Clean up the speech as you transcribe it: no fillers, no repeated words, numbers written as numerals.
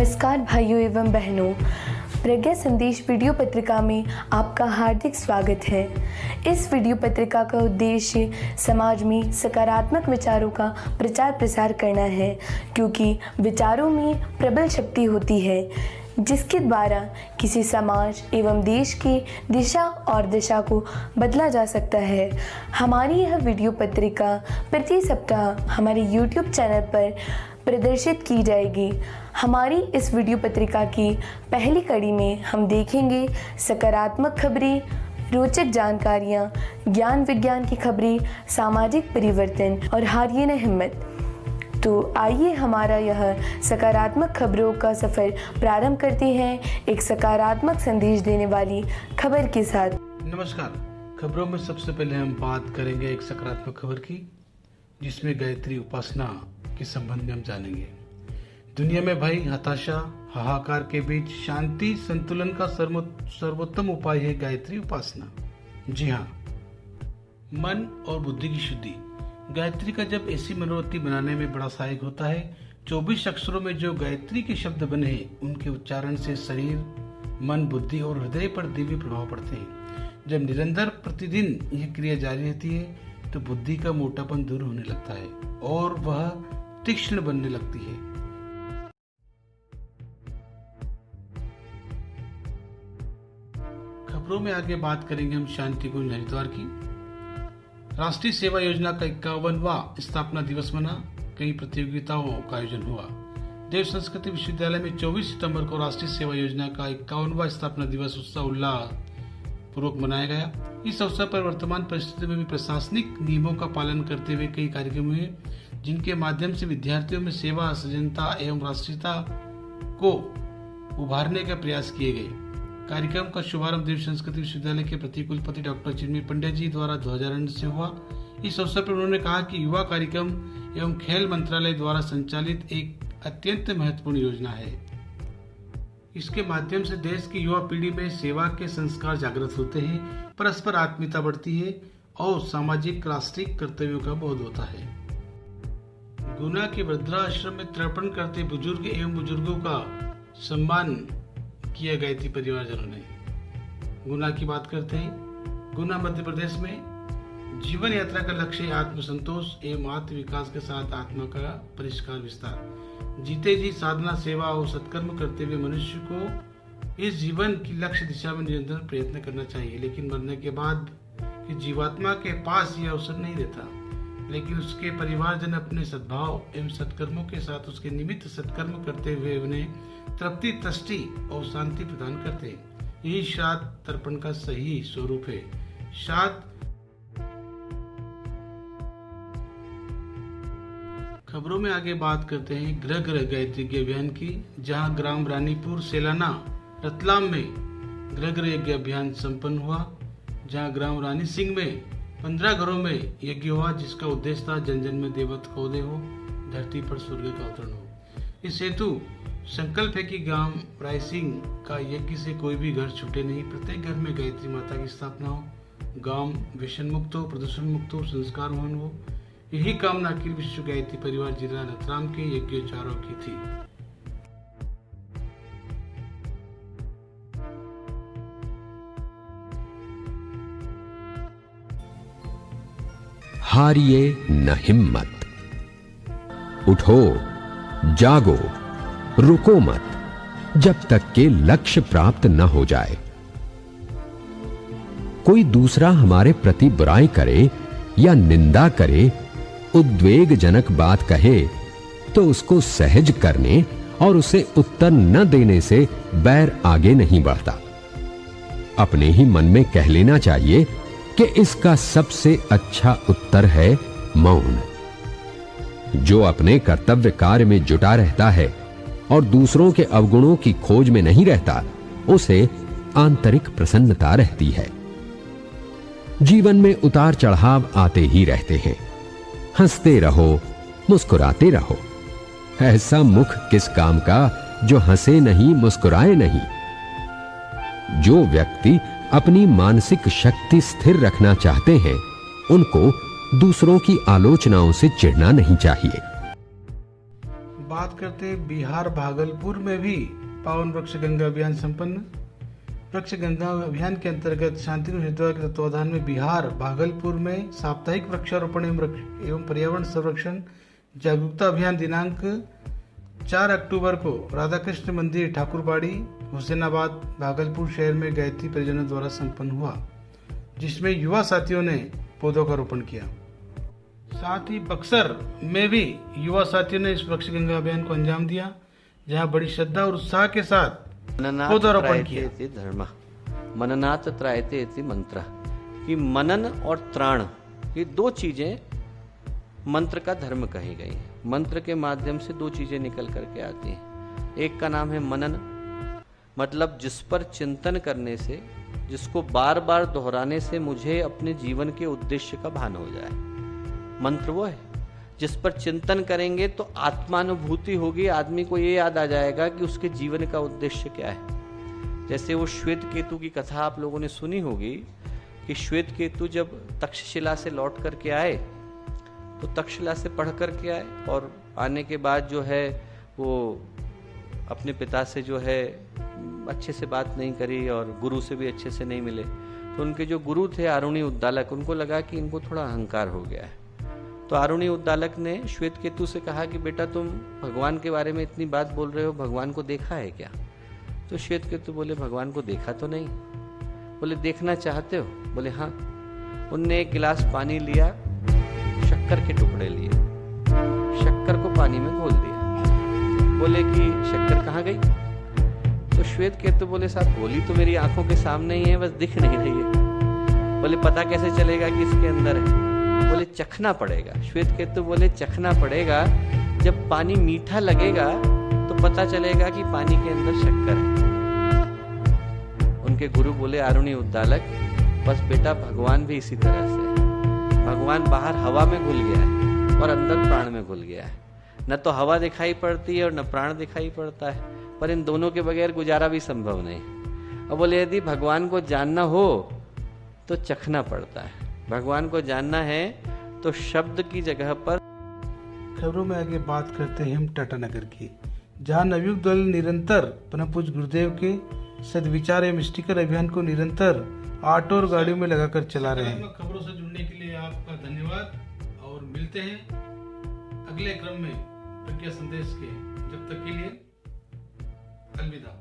नमस्कार भाइयों एवं बहनों, प्रज्ञा संदेश वीडियो पत्रिका में आपका हार्दिक स्वागत है। इस वीडियो पत्रिका का उद्देश्य समाज में सकारात्मक विचारों का प्रचार प्रसार करना है, क्योंकि विचारों में प्रबल शक्ति होती है जिसके द्वारा किसी समाज एवं देश की दिशा और दिशा को बदला जा सकता है। हमारी यह वीडियो पत्रिका प्रति सप्ताह हमारे YouTube चैनल पर प्रदर्शित की जाएगी। हमारी इस वीडियो पत्रिका की पहली कड़ी में हम देखेंगे सकारात्मक खबरें, रोचक जानकारियाँ, ज्ञान विज्ञान की खबरें, सामाजिक परिवर्तन और हारिए न हिम्मत। तो आइए हमारा यह सकारात्मक खबरों का सफ़र प्रारंभ करते हैं एक सकारात्मक संदेश देने वाली खबर के साथ। नमस्कार। खबरों में सबसे पहले हम बात करेंगे एक सकारात्मक खबर की, जिसमें गायत्री उपासना के संबंध में हम जानेंगे। दुनिया में भय, हताशा, हाहाकार के बीच शांति संतुलन का सर्वोत्तम उपाय है गायत्री उपासना। जी हाँ, मन और बुद्धि की शुद्धि। गायत्री का जब ऐसी मनोवृत्ति बनाने में बड़ा सहायक होता है। 24 अक्षरों में जो गायत्री के शब्द बने हैं, उनके उच्चारण से शरीर, मन, बुद्धि और हृदय पर दिव्य प्रभाव पड़ते हैं। जब निरंतर प्रतिदिन यह क्रिया जारी रहती है तो बुद्धि का मोटापन दूर होने लगता है और वह तीक्ष्ण बनने लगती है। खबरों में आगे बात करेंगे हम शांति कुंज हरिद्वार की। राष्ट्रीय सेवा योजना का 51वां स्थापना दिवस मना। कई प्रतियोगिताओं का आयोजन हुआ। देव संस्कृति विश्वविद्यालय में 24 सितंबर को राष्ट्रीय सेवा योजना का 51वां स्थापना दिवस उत्साह उल्लास पूर्वक मनाया गया। इस अवसर पर वर्तमान परिस्थिति में भी प्रशासनिक नियमों का पालन करते हुए कई कार्यक्रम हुए, जिनके माध्यम से विद्यार्थियों में सेवा, सजनता एवं राष्ट्रीयता को उभारने का प्रयास किए गए। कार्यक्रम का शुभारंभ देव संस्कृति विश्वविद्यालय के प्रतिकुलपति डॉक्टर चिन्मय पंड्या जी द्वारा ध्वजारोहण से हुआ। इस अवसर पर उन्होंने कहा कि युवा कार्यक्रम एवं खेल मंत्रालय द्वारा संचालित एक अत्यंत महत्वपूर्ण योजना है। इसके माध्यम से देश की युवा पीढ़ी में सेवा के संस्कार जागृत होते हैं, परस्पर आत्मीयता बढ़ती है और सामाजिक राष्ट्रीय कर्तव्यों का बोध होता है। गुना के वृद्धाश्रम में तर्पण करते बुजुर्ग एवं बुजुर्गों का सम्मान किया गायत्री परिवारजनों ने। गुना की बात करते हैं। गुना मध्य प्रदेश में जीवन यात्रा का लक्ष्य आत्मसंतोष एवं आत्म विकास के साथ आत्मा का परिष्कार विस्तार। जीते जी साधना, सेवा और सत्कर्म करते हुए मनुष्य को इस जीवन की लक्ष्य दिशा में निरंतर प्रयत्न करना चाहिए। लेकिन मरने के बाद कि जीवात्मा के पास यह अवसर नहीं रहता, लेकिन उसके परिवारजन अपने सद्भाव एवं सत्कर्मों के साथ उसके निमित्त सत्कर्म करते हुए उन्हें तृप्ति, तुष्टि और शांति प्रदान करते हैं। यही श्राद्ध तर्पण का सही स्वरूप है। श्राद्ध खबरों में आगे बात करते हैं गृह गृह गायत्री के अभियान की, जहां ग्राम रानीपुर, सेलाना, रतलाम में गृह गृह यज्ञ अभियान संपन्न हुआ। जहां ग्राम रानी सिंह में 15 घरों में यज्ञ हुआ, जिसका उद्देश्य था जन जन में देवत्व का उदय हो, धरती पर सूर्य का अवतरण हो। इस हेतु संकल्प है कि गांव रायसिंह का यज्ञ से कोई भी घर छूटे नहीं। प्रत्येक घर में गायत्री माता की स्थापना हो, गांव व्यसन मुक्त हो, प्रदूषण मुक्त हो, संस्कारवान हो। यही कामना अखिल विश्व गायत्री परिवार जिला रतलाम के यज्ञोच्चारों की थी। हारिए न हिम्मत। उठो, जागो, रुको मत जब तक के लक्ष्य प्राप्त न हो जाए। कोई दूसरा हमारे प्रति बुराई करे या निंदा करे, उद्वेगजनक बात कहे, तो उसको सहज करने और उसे उत्तर न देने से बैर आगे नहीं बढ़ता। अपने ही मन में कह लेना चाहिए कि इसका सबसे अच्छा उत्तर है मौन। जो अपने कर्तव्य कार्य में जुटा रहता है और दूसरों के अवगुणों की खोज में नहीं रहता, उसे आंतरिक प्रसन्नता रहती है। जीवन में उतार चढ़ाव आते ही रहते हैं। हंसते रहो, मुस्कुराते रहो। ऐसा मुख किस काम का जो हंसे नहीं, मुस्कुराए नहीं। जो व्यक्ति अपनी मानसिक शक्ति स्थिर रखना चाहते हैं, उनको दूसरों की आलोचनाओं से चिढ़ना नहीं चाहिए। बात करते हैं बिहार भागलपुर में भी पावन वृक्ष गंगा अभियान संपन्न। वृक्ष गंगा अभियान के अंतर्गत शांतिकुंज हरिद्वार के तत्वाधान में बिहार भागलपुर में साप्ताहिक वृक्षारोपण एवं पर्यावरण संरक्षण जागरूकता अभियान दिनांक 4 अक्टूबर को राधाकृष्ण मंदिर ठाकुरबाड़ी हुसैनाबाद भागलपुर शहर में गायत्री परिजनों द्वारा संपन्न हुआ, जिसमें युवा साथियों ने पौधों का रोपण किया। साथ ही बक्सर में भी युवा साथियों ने इस वृक्ष गंगा अभियान को अंजाम दिया, जहां बड़ी श्रद्धा और उत्साह के साथ पौधारोपण किया। धर्म मननात् त्रायते इति मंत्र कि मनन और त्राण ये दो चीजें मंत्र का धर्म कही गई है। मंत्र के माध्यम से दो चीजें निकल करके आती हैं। एक का नाम है मनन, मतलब जिस पर चिंतन करने से, जिसको बार बार दोहराने से मुझे अपने जीवन के उद्देश्य का भान हो जाए। मंत्र वो है जिस पर चिंतन करेंगे तो आत्मानुभूति होगी, आदमी को ये याद आ जाएगा कि उसके जीवन का उद्देश्य क्या है। जैसे वो श्वेत केतु की कथा आप लोगों ने सुनी होगी कि श्वेत केतु जब तक्षशिला से लौट करके आए तो तक्षशिला से पढ़ करके आए और आने के बाद जो है वो अपने पिता से जो है अच्छे से बात नहीं करी और गुरु से भी अच्छे से नहीं मिले। तो उनके जो गुरु थे आरुणी उद्दालक, उनको लगा कि इनको थोड़ा अहंकार हो गया है। तो आरुणी उद्दालक ने श्वेत केतु से कहा कि बेटा तुम भगवान के बारे में इतनी बात बोल रहे हो, भगवान को देखा है क्या? तो श्वेत केतु बोले भगवान को देखा तो नहीं। बोले देखना चाहते हो? बोले हाँ। उनने एक गिलास पानी लिया, शक्कर के टुकड़े लिए, शक्कर को पानी में घोल दिया। बोले कि शक्कर कहाँ गई? तो श्वेत केतु बोले साहब गोली तो मेरी आंखों के सामने ही है, बस दिख नहीं रही है। बोले पता कैसे चलेगा कि इसके अंदर है? बोले चखना पड़ेगा। श्वेत केतु बोले चखना पड़ेगा, जब पानी मीठा लगेगा तो पता चलेगा कि पानी के अंदर शक्कर है। उनके गुरु बोले आरुणी उद्दालक बस बेटा भगवान भी इसी तरह से है। भगवान बाहर हवा में घुल गया है और अंदर प्राण में घुल गया है। न तो हवा दिखाई पड़ती है और न प्राण दिखाई पड़ता है, पर इन दोनों के बगैर गुजारा भी संभव नहीं। अब बोले यदि भगवान को जानना हो तो चखना पड़ता है। भगवान को जानना है तो शब्द की जगह पर। खबरों में आगे बात करते हैं हम टाटानगर की, जहां नवयुग दल निरंतर परम पूज्य गुरुदेव के सदविचार एवं स्टिकर अभियान को निरंतर ऑटो और गाड़ियों में लगाकर चला रहे हैं। खबरों से जुड़ने के लिए आपका धन्यवाद और मिलते हैं अगले क्रम में प्रज्ञा संदेश के। जब तक के लिए अलविदा।